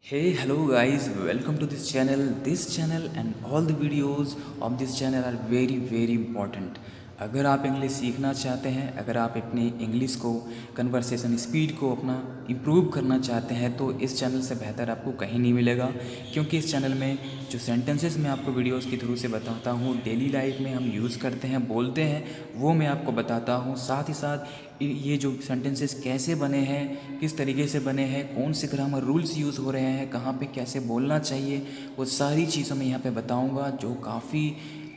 Hey, hello guys, welcome to this channel. This channel and all the videos of this channel are very important. अगर आप English सीखना चाहते हैं, अगर आप अपनी इंग्लिश को कन्वर्सेशन स्पीड को अपना इम्प्रूव करना चाहते हैं तो इस चैनल से बेहतर आपको कहीं नहीं मिलेगा। क्योंकि इस चैनल में जो सेंटेंसेस मैं आपको वीडियोस के थ्रू से बताता हूँ, डेली लाइफ में हम यूज़ करते हैं, बोलते हैं, वो मैं आपको बताता हूँ। साथ ही साथ ये जो सेंटेंसेस कैसे बने हैं, किस तरीके से बने हैं, कौन से ग्रामर रूल्स यूज़ हो रहे हैं, कहाँ पे कैसे बोलना चाहिए, वो सारी चीज़ें मैं यहाँ पे बताऊँगा जो काफ़ी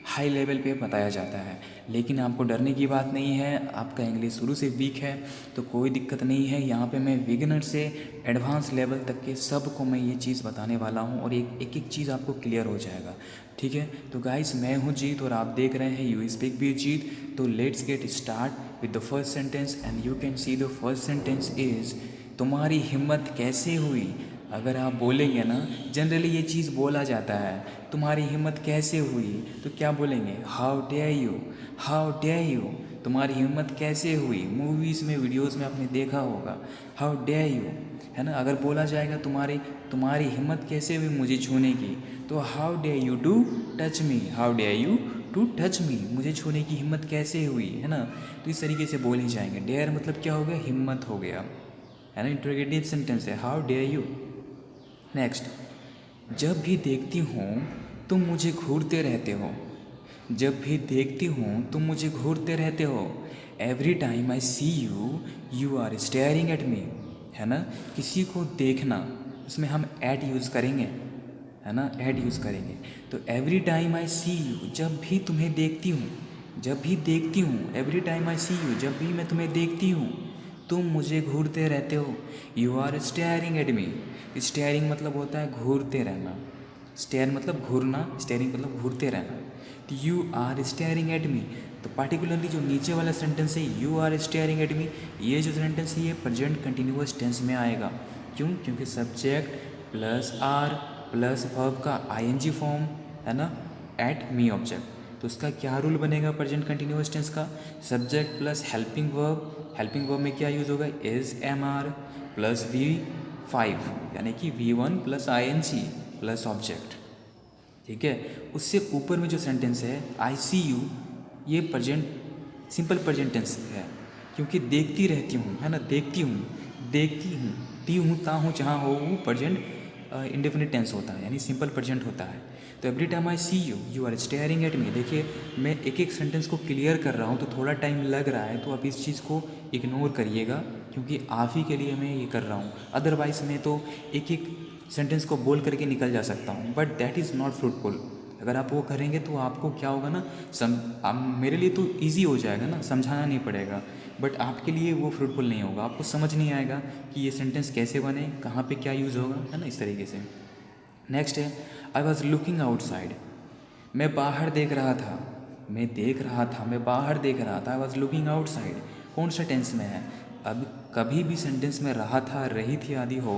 हाई लेवल पे बताया जाता है। लेकिन आपको डरने की बात नहीं है, आपका इंग्लिश शुरू से वीक है तो कोई दिक्कत नहीं है। यहाँ पे मैं बिगिनर से एडवांस लेवल तक के सब को मैं ये चीज़ बताने वाला हूँ और एक चीज़ आपको क्लियर हो जाएगा। ठीक है, तो गाइस मैं हूँ जीत और आप देख रहे हैं यू स्पीक विद जीत। तो let's get start with the first sentence and you can see the first sentence is तुम्हारी हिम्मत कैसे हुई। अगर आप बोलेंगे ना, जनरली ये चीज़ बोला जाता है, तुम्हारी हिम्मत कैसे हुई, तो क्या बोलेंगे, how dare you, how dare you, तुम्हारी हिम्मत कैसे हुई। मूवीज़ में, वीडियोस में आपने देखा होगा, हाउ डेयर यू, है ना। अगर बोला जाएगा तुम्हारी हिम्मत कैसे हुई मुझे छूने की, तो how dare you to touch me, how dare you to touch me, मुझे छूने की हिम्मत कैसे हुई, है ना। तो इस तरीके से बोल ही जाएंगे। डेयर मतलब क्या हो गया, हिम्मत हो गया, है ना। इंट्रोगेटिव सेंटेंस है, हाउ डेयर यू। नेक्स्ट, जब भी देखती हूँ तुम मुझे घूरते रहते हो, जब भी देखती हूँ तुम मुझे घूरते रहते हो। Every time I see you you are staring at me, है ना। किसी को देखना, उसमें हम एट यूज़ करेंगे, है ना, एट यूज़ करेंगे। तो every time I see you, जब भी तुम्हें देखती हूँ, जब भी देखती हूँ, every time I see you, जब भी मैं तुम्हें देखती हूँ तुम मुझे घूरते रहते हो। You are staring at me, staring मतलब होता है घूरते रहना, स्टेयर मतलब घूरना, स्टेयरिंग मतलब घूरते रहना। तो you are staring at me, तो पार्टिकुलरली जो नीचे वाला सेंटेंस है you are staring at me, ये जो सेंटेंस है ये प्रेजेंट कंटिन्यूअस टेंस में आएगा। क्यों? क्योंकि subject plus are plus verb का आईएनजी फॉर्म, है ना, एट मी ऑब्जेक्ट। तो उसका क्या रूल बनेगा प्रेजेंट कंटिन्यूअस टेंस का, subject plus helping verb, helping verb में क्या यूज़ होगा, is M R plus V5, यानी कि V1 plus ING plus object. ठीक है, उससे ऊपर में जो सेंटेंस है आई सी यू, ये प्रेजेंट सिंपल प्रेजेंट टेंस है। क्योंकि देखती रहती हूँ, है ना, देखती हूँ, देखती हूँ, ती हूँ, ता हूँ, जहाँ हो, वो प्रेजेंट इंडेफिनिट टेंस होता है, यानी सिंपल प्रेजेंट होता है। तो every time I see you you are staring at me. देखिए, मैं एक एक सेंटेंस को क्लियर कर रहा हूँ तो थोड़ा टाइम लग रहा है, तो आप इस चीज़ को इग्नोर करिएगा क्योंकि आप ही के लिए मैं ये कर रहा हूँ। अदरवाइज़ मैं तो एक एक सेंटेंस को बोल करके निकल जा सकता हूँ, but that is not fruitful. अगर आप वो करेंगे तो आपको क्या होगा ना, मेरे लिए तो ईजी हो जाएगा ना, समझाना नहीं पड़ेगा, बट आपके लिए वो फ्रूटफुल नहीं होगा। आपको समझ नहीं आएगा कि ये सेंटेंस कैसे बने, कहाँ पे क्या यूज़ होगा, है ना, इस तरीके से। नेक्स्ट है, आई वॉज लुकिंग आउटसाइड, मैं बाहर देख रहा था, मैं देख रहा था, मैं बाहर देख रहा था। आई वॉज लुकिंग आउटसाइड कौन सा टेंस में है। अब कभी भी सेंटेंस में रहा था, रही थी आदि हो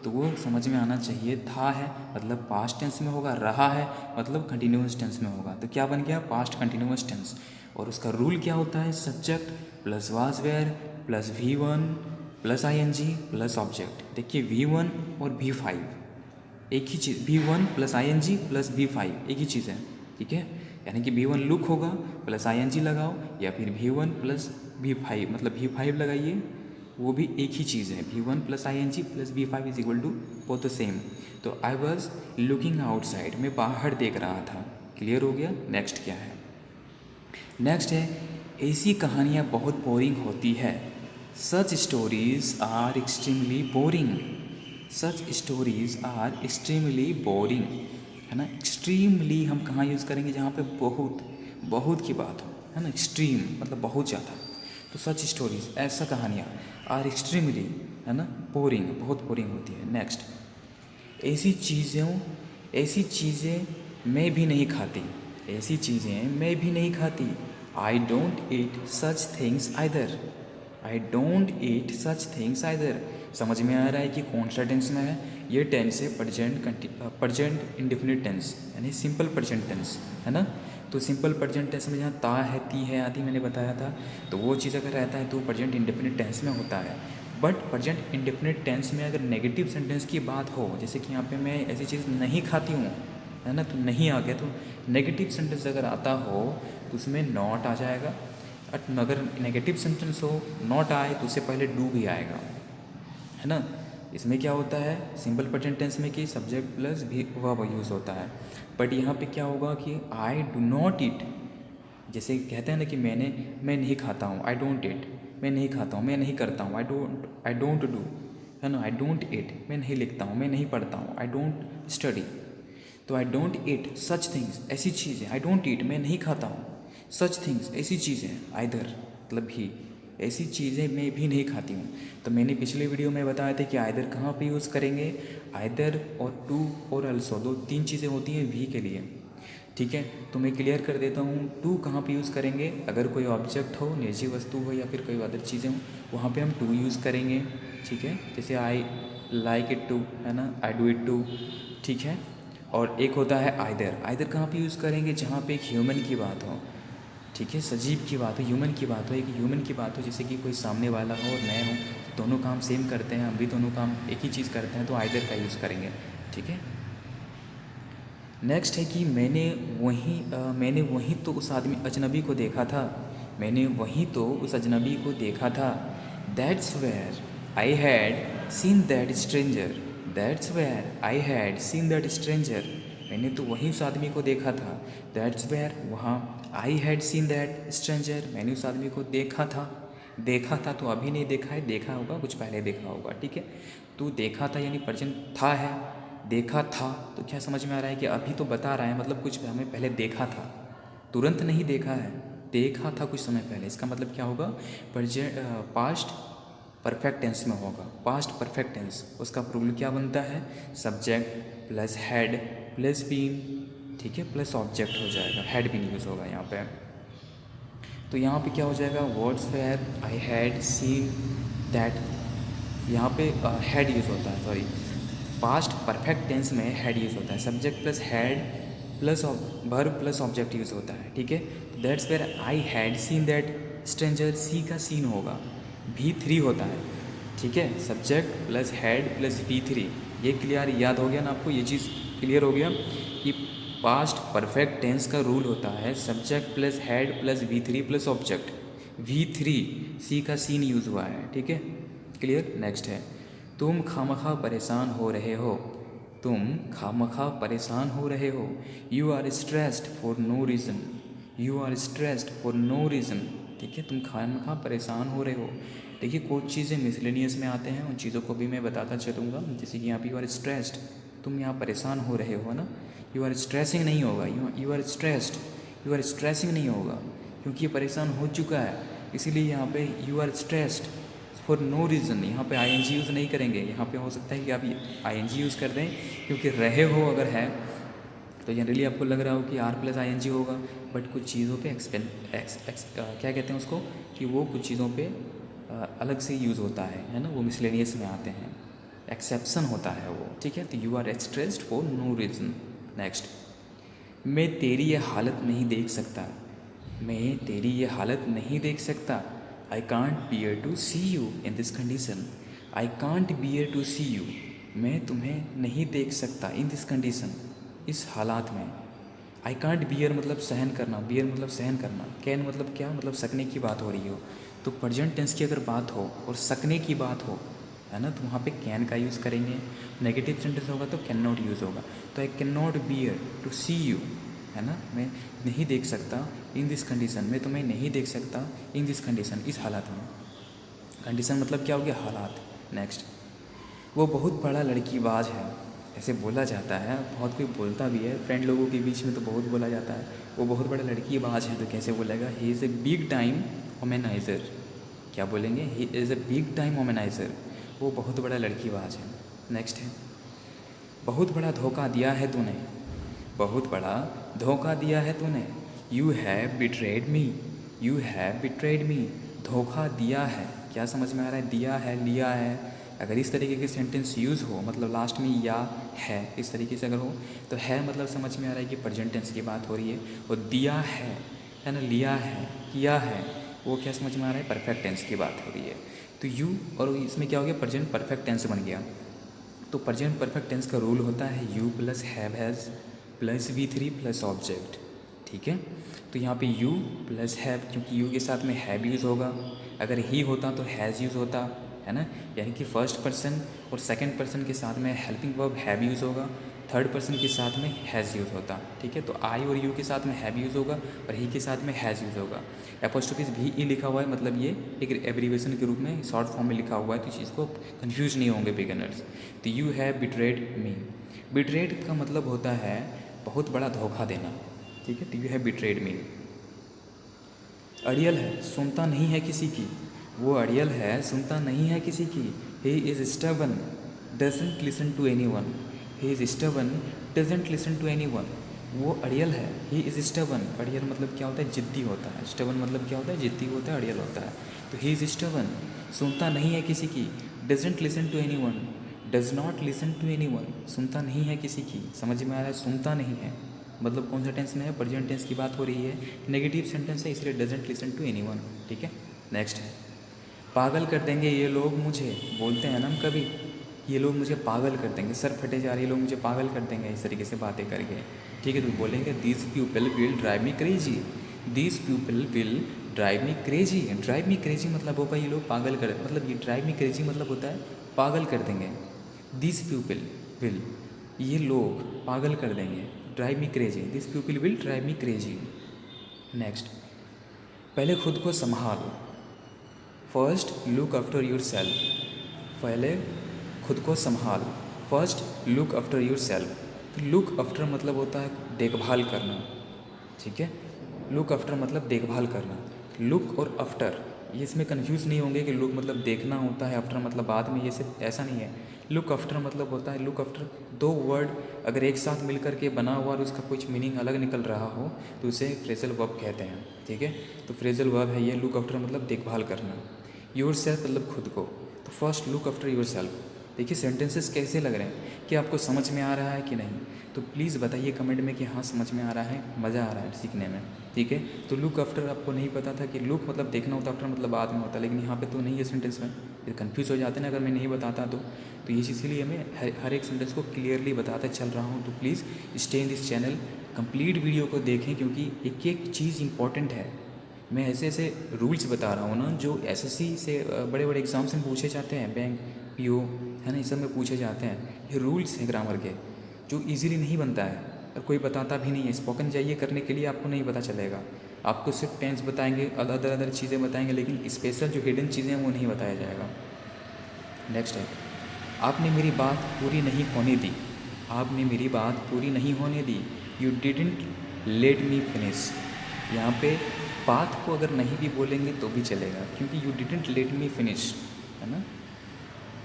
तो वो समझ में आना चाहिए। था है मतलब पास्ट टेंस में होगा, रहा है मतलब कंटिन्यूअस टेंस में होगा। तो क्या बन गया, पास्ट कंटिन्यूअस टेंस। और उसका रूल क्या होता है, subject plus was were plus V1 plus ING plus object. देखिए V1 और V5 एक ही चीज़, V1 plus ING plus V5 एक ही चीज़ है। ठीक है, यानी कि V1 लुक होगा प्लस ING लगाओ, या फिर V1 प्लस V5 मतलब V5 लगाइए, वो भी एक ही चीज़ है। V1 plus ING plus V5 is equal to both the same. तो आई वॉज लुकिंग आउटसाइड, मैं बाहर देख रहा था। क्लियर हो गया। नेक्स्ट क्या है, नेक्स्ट है, ऐसी कहानियाँ बहुत बोरिंग होती है। Such stories are extremely boring, such stories are extremely boring, है ना। एक्सट्रीमली हम कहाँ यूज़ करेंगे, जहाँ पे बहुत बहुत की बात हो, है ना। एक्सट्रीम मतलब बहुत ज़्यादा। तो सच स्टोरीज, ऐसा कहानियाँ, आर एक्सट्रीमली, है ना, बोरिंग, बहुत बोरिंग होती है। नेक्स्ट, ऐसी चीज़ें मैं भी नहीं खाती, ऐसी चीज़ें मैं भी नहीं खाती। I don't eat such things either, I don't eat such things either. समझ में आ रहा है कि कौन सा टेंस में है, ये टेंस है प्रेजेंट इंडेफिनिट टेंस, यानी सिंपल प्रेजेंट टेंस, है ना। तो सिंपल प्रेजेंट टेंस में जहाँ ता है, ती है, आदि मैंने बताया था, तो वो चीज़ अगर रहता है तो प्रेजेंट इंडेफिनिट टेंस में होता है। बट प्रेजेंट इंडेफिनिट टेंस में अगर नेगेटिव सेंटेंस की बात हो, जैसे कि यहाँ पे मैं ऐसी चीज़ नहीं खाती हूँ, है ना, तो नहीं आ गया, तो नेगेटिव सेंटेंस अगर आता हो तो उसमें नॉट आ जाएगा। अगर नेगेटिव सेंटेंस हो नॉट आए तो उससे पहले डू भी आएगा, है ना। इसमें क्या होता है सिंपल प्रेजेंट टेंस में कि सब्जेक्ट प्लस भी वर्ब यूज़ होता है। बट यहाँ पे क्या होगा कि आई डू नॉट ईट, जैसे कहते हैं ना कि मैं नहीं खाता हूँ, आई डोंट ईट, मैं नहीं खाता हूँ, मैं नहीं करता हूँ, आई डोंट डू, है ना, आई डोंट ईट, मैं नहीं लिखता हूँ, मैं नहीं पढ़ता हूँ, आई डोंट स्टडी। तो I don't eat such things, ऐसी चीज़ें, आई डोंट ईट मैं नहीं खाता हूँ, सच थिंग्स ऐसी चीज़ें, आइदर मतलब भी, ऐसी चीज़ें मैं भी नहीं खाती हूँ। तो मैंने पिछले वीडियो में बताया था कि आइदर कहाँ पे यूज़ करेंगे, आइदर और टू और अल्सो, दो तीन चीज़ें होती हैं भी के लिए, ठीक है। तो मैं क्लियर कर देता हूँ टू कहाँ पे यूज़ करेंगे, अगर कोई ऑब्जेक्ट हो, निजी वस्तु हो या फिर कोई अदर चीज़ें हो, वहाँ पे हम टू यूज़ करेंगे, ठीक है। जैसे आई लाइक इट टू, है ना, आई डू इट टू, ठीक है। और एक होता है आइदर, आइदर कहाँ पे यूज़ करेंगे, जहाँ पे एक ह्यूमन की बात हो, ठीक है, सजीव की बात हो, ह्यूमन की बात हो, एक ह्यूमन की बात हो, जैसे कि कोई सामने वाला हो और मैं हूँ, दोनों काम सेम करते हैं, हम भी दोनों काम एक ही चीज़ करते हैं, तो आइदर का यूज़ करेंगे, ठीक है। नेक्स्ट है कि मैंने वहीं तो उस आदमी अजनबी को देखा था, मैंने वहीं तो उस अजनबी को देखा था। That's where I had seen that stranger, that's where I had seen that stranger, मैंने तो वहीं उस आदमी को देखा था। दैट्स वेयर वहाँ, आई हैड सीन दैट स्ट्रेंजर, मैंने उस आदमी को देखा था। देखा था तो अभी नहीं देखा है, देखा होगा कुछ पहले देखा होगा, ठीक है। तो देखा था यानी प्रेजेंट था है, देखा था तो क्या समझ में आ रहा है कि अभी तो बता रहा है, मतलब कुछ हमें पहले देखा था, तुरंत नहीं देखा है, देखा था कुछ समय पहले। इसका मतलब क्या होगा, पास्ट परफेक्ट टेंस में होगा, पास्ट परफेक्ट टेंस, उसका रूल क्या बनता है, subject plus had plus been, ठीक है, प्लस ऑब्जेक्ट हो जाएगा, हैड भी नहीं यूज़ होगा यहाँ पे। तो यहाँ पे क्या हो जाएगा, words where I had seen that, यहाँ पे हैड यूज़ होता है, सॉरी, पास्ट परफेक्ट टेंस में हैड यूज़ होता है, subject plus had plus verb plus object use होता है, ठीक है। That's where I had seen that stranger, see का सीन होगा, V3 होता है, ठीक है, subject plus had plus V3, ये क्लियर याद हो गया ना आपको, ये चीज़ क्लियर हो गया कि पास्ट परफेक्ट टेंस का रूल होता है subject plus had plus V3 plus object, V3 सी का सीन यूज़ हुआ है, ठीक है, क्लियर। नेक्स्ट है, तुम खामखा परेशान हो रहे हो, तुम खामखा परेशान हो रहे हो, you are stressed for no reason, you are stressed for no reason, ठीक है, तुम खामखा परेशान हो रहे हो। देखिए कुछ चीज़ें मिसलेनियस में आते हैं, उन चीज़ों को भी मैं बताता चलूँगा, जैसे कि यहाँ पे यू आर स्ट्रेस्ड, तुम यहाँ परेशान हो रहे हो ना, यू आर स्ट्रेसिंग नहीं होगा, you are stressed, you are stressing नहीं होगा, क्योंकि ये परेशान हो चुका है, इसीलिए यहाँ पे you are stressed for no reason, यहाँ पे आई एन जी यूज़ नहीं करेंगे, यहाँ पे हो सकता है कि आप आई एन जी यूज़ कर दें, क्योंकि रहे हो अगर है तो जनरली आपको लग रहा हो कि are plus I N G होगा, बट कुछ चीज़ों पे क्या कहते हैं उसको, कि वो कुछ चीज़ों पे अलग से यूज़ होता है ना, वो मिसलेनियस में आते हैं, एक्सेप्शन होता है वो, ठीक है। तो you are stressed for no reason. Next, मैं तेरी ये हालत नहीं देख सकता, मैं तेरी ये हालत नहीं देख सकता, I can't bear to see you in this condition, I can't bear to see you, मैं तुम्हें नहीं देख सकता इन दिस कंडीशन, इस हालात में। आई कांट बियर मतलब सहन करना, बियर मतलब सहन करना, कैन मतलब क्या, मतलब सकने की बात हो रही हो, तो प्रेजेंट टेंस की अगर बात हो और सकने की बात हो, है ना, तो वहाँ पे कैन का यूज़ करेंगे। नेगेटिव सेंटेंस होगा तो कैन नॉट यूज़ होगा, तो I can not bear to see you, है ना, मैं नहीं देख सकता इन दिस कंडीशन, मैं तुम्हें नहीं देख सकता इन दिस कंडीशन, इस हालात में। कंडीशन मतलब क्या हो गया, हालात। नेक्स्ट, वो बहुत बड़ा लड़कीबाज है, ऐसे बोला जाता है, बहुत कोई बोलता भी है, फ्रेंड लोगों के बीच में तो बहुत बोला जाता है, वो बहुत बड़ा लड़कीबाज है, तो कैसे बोलेगा, he is a big time womaniser, क्या बोलेंगे, he is a big time womaniser, वो बहुत बड़ा लड़कीबाज है। नेक्स्ट है, बहुत बड़ा धोखा दिया है तूने, बहुत बड़ा धोखा दिया है तूने, you have betrayed me, you have betrayed me, धोखा दिया है, क्या समझ में आ रहा है, दिया है, लिया है, अगर इस तरीके के सेंटेंस यूज़ हो, मतलब लास्ट में या है इस तरीके से अगर हो, तो है मतलब समझ में आ रहा है कि प्रेजेंट टेंस की बात हो रही है, और दिया है ना, लिया है, किया है, वो क्या समझ में आ रहा है, परफेक्ट टेंस की बात हो रही है। तो यू और इसमें क्या हो गया, प्रेजेंट परफेक्ट टेंस बन गया। तो प्रेजेंट परफेक्ट टेंस का रूल होता है you plus have has plus V3 plus object. ठीक है, तो यहाँ पे यू प्लस हैव, क्योंकि यू के साथ में हैव यूज़ होगा, अगर ही होता तो हैज़ यूज़ होता है ना, यानी कि फर्स्ट पर्सन और सेकंड पर्सन के साथ में हेल्पिंग वर्ब हैव यूज़ होगा, थर्ड पर्सन के साथ में हैज़ यूज़ होता। ठीक है, तो आई और यू के साथ में हैव यूज़ होगा और ही के साथ में हैज़ यूज़ होगा। एपोस्ट्रोफी भी ई लिखा हुआ है, मतलब ये एक एब्रीवेशन के रूप में शॉर्ट फॉर्म में लिखा हुआ है, तो इस चीज़ को कन्फ्यूज नहीं होंगे बिगिनर्स। तो you have betrayed me, betrayed का मतलब होता है बहुत बड़ा धोखा देना। ठीक है, तो यू हैव बिट्रेड मी। अड़ियल है, सुनता नहीं है किसी की, वो अड़ियल है, सुनता नहीं है किसी की। He is stubborn doesn't listen to anyone, he is stubborn doesn't listen to anyone. वो अड़ियल है, ही इज़ स्टबन, अड़ियल मतलब क्या होता है, जिद्दी होता है। स्टबन मतलब क्या होता है, जिद्दी होता है, अड़ियल होता है। तो ही इज़ स्टबन, सुनता नहीं है किसी की। Doesn't listen to anyone, does not listen to anyone, सुनता नहीं है किसी की। समझ में आ रहा है, सुनता नहीं है मतलब कौन सा टेंस में है, प्रेजेंट टेंस की बात हो रही है, नेगेटिव सेंटेंस है, इसलिए डजंट लिसन टू एनीवन। ठीक है, नेक्स्ट है पागल कर देंगे ये लोग मुझे, बोलते हैं ना हम कभी, ये लोग मुझे पागल कर देंगे, सर फटे जा रही है, लोग मुझे पागल कर देंगे, इस तरीके से बातें करके। ठीक है, तो बोलेंगे this people will drive me crazy, this people will drive me crazy. Drive me crazy मतलब होगा ये लोग पागल कर, मतलब ये ड्राइव मी क्रेजी मतलब होता है पागल कर देंगे। दिस पीपल विल, ये लोग पागल कर देंगे, drive me crazy, this people will drive me crazy. Next, पहले खुद को संभालो, first look after your self, पहले खुद को संभाल, first look after your self. तो लुक आफ्टर मतलब होता है देखभाल करना। ठीक है, लुक आफ्टर मतलब देखभाल करना। लुक और आफ्टर ये इसमें कंफ्यूज नहीं होंगे कि लुक मतलब देखना होता है, आफ्टर मतलब बाद में, ये सिर्फ ऐसा नहीं है। लुक आफ्टर मतलब होता है, लुक आफ्टर दो वर्ड अगर एक साथ मिल कर के बना हुआ और उसका कुछ मीनिंग अलग निकल रहा हो तो उसे फ्रेजल वर्ब कहते हैं। ठीक है, तो फ्रेजल वर्ब है ये, लुक आफ्टर मतलब देखभाल करना। योर सेल्फ मतलब खुद को, तो first look after your self. देखिए सेंटेंसेस कैसे लग रहे हैं, कि आपको समझ में आ रहा है कि नहीं, तो प्लीज़ बताइए कमेंट में कि हाँ समझ में आ रहा है, मज़ा आ रहा है सीखने में। ठीक है, तो लुक आफ्टर आपको नहीं पता था कि लुक मतलब देखना होता, आफ्टर मतलब बाद में होता, लेकिन यहाँ पे तो नहीं है सेंटेंस में, फिर कन्फ्यूज़ हो जाते हैं ना अगर मैं नहीं बताता तो ये इसीलिए मैं हर एक सेंटेंस को क्लियरली बताता चल रहा हूँ। तो please stay in this channel, complete video को देखें, क्योंकि एक एक चीज़ इंपॉर्टेंट है। मैं ऐसे ऐसे रूल्स बता रहा हूँ ना जो एसएससी से बड़े बड़े एग्जाम्स में पूछे जाते हैं, बैंक पीओ है ना, इस सब में पूछे जाते हैं। ये रूल्स हैं ग्रामर के जो इजीली नहीं बनता है और कोई बताता भी नहीं है। स्पोकन जाइए करने के लिए आपको नहीं पता चलेगा, आपको सिर्फ टेंस बताएंगे, अदर चीज़ें बताएंगे, लेकिन स्पेशल जो हिडन चीज़ें हैं वो नहीं बताया जाएगा। नेक्स्ट है, आपने मेरी बात पूरी नहीं होने दी, आपने मेरी बात पूरी नहीं होने दी। You didn't let me finish. यहाँ पे बात को अगर नहीं भी बोलेंगे तो भी चलेगा, क्योंकि you didn't let me finish है ना।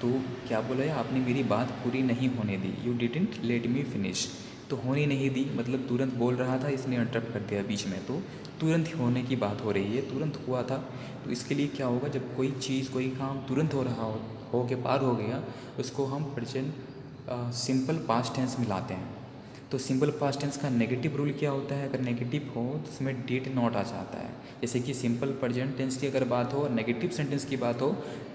तो क्या बोला है, आपने मेरी बात पूरी नहीं होने दी, you didn't let me finish. तो होने नहीं दी मतलब तुरंत बोल रहा था, इसने इंटरप्ट कर दिया बीच में, तो तुरंत होने की बात हो रही है, तुरंत हुआ था। तो इसके लिए क्या होगा, जब कोई चीज़ कोई काम तुरंत हो रहा हो के पार हो गया, उसको हम प्रेजेंट सिंपल पास्ट टेंस में लाते हैं। तो सिंपल पास्ट टेंस का नेगेटिव रूल क्या होता है, अगर नेगेटिव हो तो उसमें डिड नॉट आ जाता है। जैसे कि सिंपल प्रेजेंट टेंस की अगर बात हो और नेगेटिव सेंटेंस की बात हो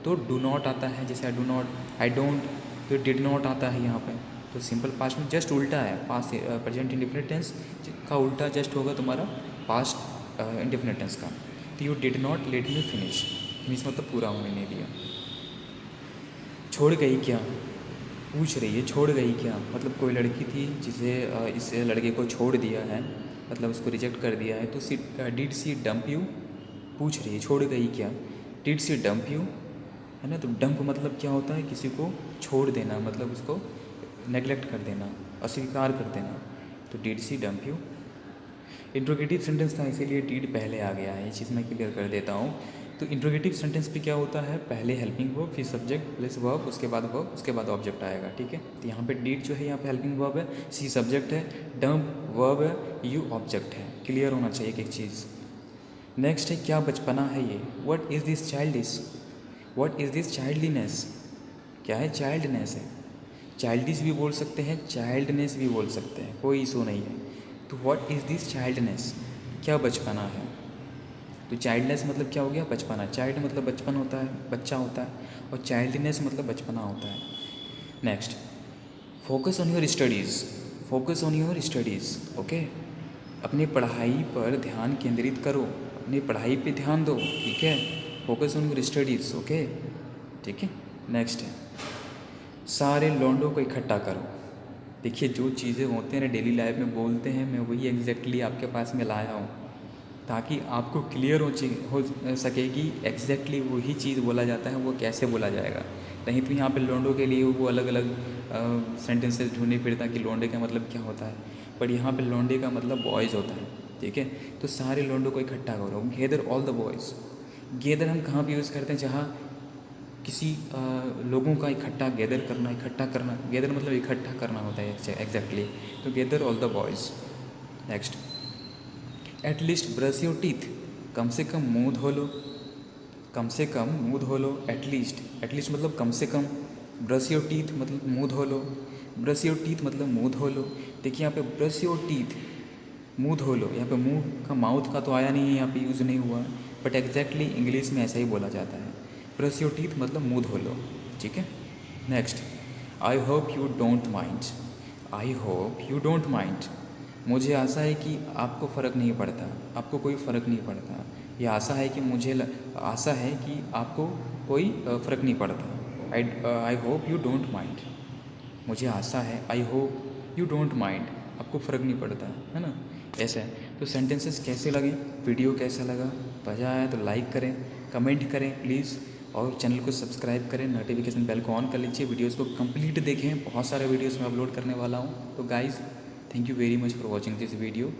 तो डू नॉट आता है, जैसे I do not, I don't, तो डिड नॉट आता है यहाँ पे। तो सिंपल पास्ट में जस्ट उल्टा है, पास्ट प्रेजेंट इंडेफिनिट टेंस का उल्टा जस्ट होगा तुम्हारा पास्ट इंडेफिनिट टेंस का। तो you did not let me finish, finish मतलब पूरा होने नहीं दिया। छोड़ गई क्या, पूछ रही है छोड़ गई क्या, मतलब कोई लड़की थी जिसे इस लड़के को छोड़ दिया है, मतलब उसको रिजेक्ट कर दिया है, तो डिड सी डंप यू, पूछ रही है छोड़ गई क्या, डिड सी डंप यू है ना। तो डंप मतलब क्या होता है, किसी को छोड़ देना, मतलब उसको नेगलेक्ट कर देना, अस्वीकार कर देना। तो did she dump you interrogative sentence था, इसीलिए डिड पहले आ गया है, ये चीज़ मैं क्लियर कर देता हूँ। तो इंट्रोगेटिव सेंटेंस पे क्या होता है, पहले हेल्पिंग वर्ब, फिर सब्जेक्ट प्लस वर्ब, उसके बाद वर्ब, उसके बाद ऑब्जेक्ट आएगा। ठीक है, तो यहाँ पे डिड जो है यहाँ पे हेल्पिंग वर्ब है, सी सब्जेक्ट है, डंप वर्ब है, यू ऑब्जेक्ट है। क्लियर होना चाहिए एक चीज़। नेक्स्ट है, क्या बचपना है ये, what is this childish, what is this childliness, क्या है, चाइल्डनेस है। चाइल्डिश भी बोल सकते हैं, चाइल्डनेस भी बोल सकते हैं, कोई इशू नहीं है। तो व्हाट इज़ दिस चाइल्डनेस, क्या बचपना है। तो चाइल्डलेस मतलब क्या हो गया, बचपना। चाइल्ड मतलब बचपन होता है, बच्चा होता है, और चाइल्डनेस मतलब बचपना होता है। Next, focus on your studies. Focus on your studies, okay. अपनी पढ़ाई पर ध्यान केंद्रित करो, अपनी पढ़ाई पे ध्यान दो, ठीक है। Focus on your studies, okay, ठीक है। नेक्स्ट है, सारे लौंडों को इकट्ठा करो। देखिए, जो चीज़ें होते हैं ना डेली लाइफ में बोलते हैं, मैं वही एग्जैक्टली आपके पास में लाया हूँ, ताकि आपको क्लियर हो सकेगी एग्जैक्टली वही चीज़ बोला जाता है वो कैसे बोला जाएगा। नहीं तो यहाँ पे लौंडों के लिए वो अलग अलग सेंटेंसेस ढूंढने फिरता कि लौंडे का मतलब क्या होता है, पर यहाँ पे लौंडे का मतलब बॉयज़ होता है, ठीक है। तो सारे लौंडों को इकट्ठा करो, gather all the boys. Gather हम कहाँ पे यूज़ करते हैं, जहाँ किसी लोगों का इकट्ठा, गैदर करना, इकट्ठा करना, गैदर मतलब इकट्ठा करना होता है एग्जैक्टली। तो gather all the boys. Next, at least brush your teeth. कम से कम मुंह धो लो, कम से कम मुंह धो लो, एटलीस्ट। एटलीस्ट मतलब कम से कम, ब्रश योर टीथ मतलब मुंह धो लो, ब्रश योर टीथ मतलब मुंह धो लो। देखिए यहाँ पे ब्रश योर टीथ, मुंह धो लो, यहाँ पे मुंह का, माउथ का तो आया नहीं है, यहाँ पे यूज़ नहीं हुआ, बट एग्जैक्टली इंग्लिश में ऐसा ही बोला जाता है। ब्रश योर टीथ मतलब मुंह धो लो, ठीक है। Next, I hope you don't mind. I hope you don't mind, मुझे आशा है कि आपको फ़र्क नहीं पड़ता, आपको कोई फ़र्क नहीं पड़ता। ये आशा है कि आशा है कि आपको कोई फ़र्क नहीं पड़ता। I hope you don't mind, मुझे आशा है, I hope you don't mind, आपको फ़र्क नहीं पड़ता, है ना। ऐसा है। तो सेंटेंसेस कैसे लगे, वीडियो कैसा लगा, मज़ा आया तो लाइक करें, कमेंट करें प्लीज़, और चैनल को सब्सक्राइब करें, नोटिफिकेशन बेल को ऑन कर लीजिए। वीडियोज़ को कंप्लीट देखें, बहुत सारे वीडियोज़ मैं अपलोड करने वाला हूँ। तो guys, thank you very much for watching this video.